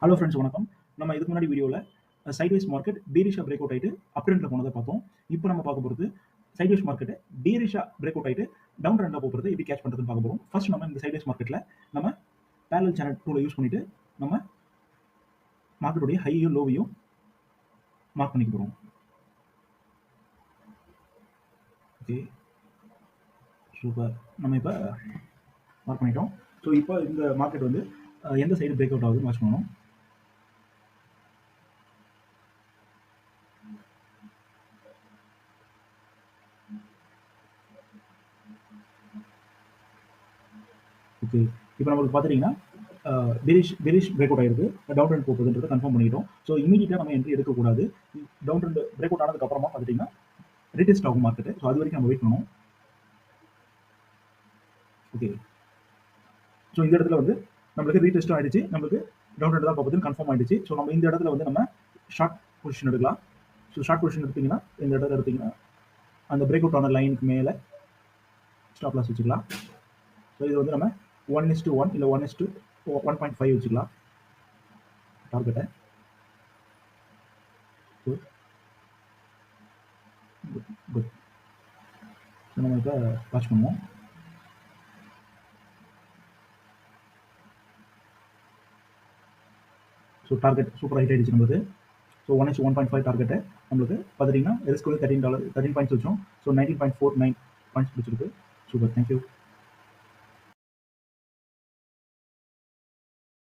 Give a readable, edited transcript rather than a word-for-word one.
Hello friends வணக்கம். நம்ம இதுக்கு முன்னாடி வீடியோல சைட்வேஸ் மார்க்கெட் பீரிஷா பிரேக் அவுட் ஆயிட்டு அப் ட்ரெண்ட்ல போனத பார்த்தோம். இப்போ நம்ம பார்க்க போறது சைட்வேஸ் மார்க்கெட் பீரிஷா பிரேக் அவுட் ஆயிட்டு டவுன் ட்ரெண்ட்ல போறது எப்படி கேட்ச் பண்றதுன்னு பார்க்க போறோம். ஃபர்ஸ்ட் நம்ம இந்த சைட்வேஸ் மார்க்கெட்ல நம்ம பேரலல் சேனல் டூல யூஸ் பண்ணிட்டு நம்ம மார்க்கெட்டோட ஹையையும் லோவையும் மார்க் பண்ணிக்க போறோம். Okay, super. நம்ம இப்போ மார்க் பண்ணிட்டோம். ஸோ இப்போ இந்த மார்க்கெட் வந்து எந்த சைடு பிரேக் அவுட் ஆகுதுன்னு வாட்ச் பண்ணணும். ஓகே, இப்போ நம்மளுக்கு பார்த்துட்டீங்கன்னா பெரிஷ் பிரேக் அவுட் ஆயிருக்கு. டவுன் ட்ரெண்ட் போகுதுன்றதை கன்ஃபார்ம் பண்ணிட்டோம். ஸோ இமீடியட்டாக நம்ம என்ட்ரி எடுக்கக்கூடாது. டவுன் ட்ரெண்ட் பிரேக் அவுட் ஆனதுக்கு அப்புறமா பார்த்துட்டீங்கன்னா ரீடெஸ்ட் ஆகும் மார்க்கெட். ஸோ அது வரைக்கும் நம்ம வெயிட் பண்ணணும். ஓகே, ஸோ இந்த இடத்துல வந்து நம்மளுக்கு ரீடெஸ்ட்டும் ஆயிடுச்சு, நம்மளுக்கு டவுன் ட்ரெண்ட் தான் போகுதுன்னு கன்ஃபார்ம் ஆயிடுச்சு. ஸோ நம்ம இந்த இடத்துல வந்து நம்ம ஷார்ட் பொசிஷன் எடுக்கலாம். ஸோ ஷார்ட் பொசிஷன் எடுத்தீங்கன்னா இந்த இடத்துல எடுத்தீங்கன்னா அந்த பிரேக் அவுட் ஆன லைனுக்கு மேலே ஸ்டாப் லாஸ் வச்சுக்கலாம். ஸோ இது வந்து நம்ம 1:1 இல்லை 1:1.5 வச்சுக்கலாம் டார்கெட்டை. Good good good. ஸோ நம்ம இப்போ வாட்ச் பண்ணுவோம். ஸோ டார்கெட் சூப்பர் ஹைட் ஆயிடுச்சு நம்மளுக்கு. ஸோ 1:1.5 டார்கெட்டை நம்மளுக்கு பார்த்துட்டிங்கன்னா ரிஸ்க் வந்து $13 13 பாயிண்ட்ஸ் வச்சோம். ஸோ 19.49 பாயிண்ட்ஸ் பிடிச்சிருக்கு. Super, thank you.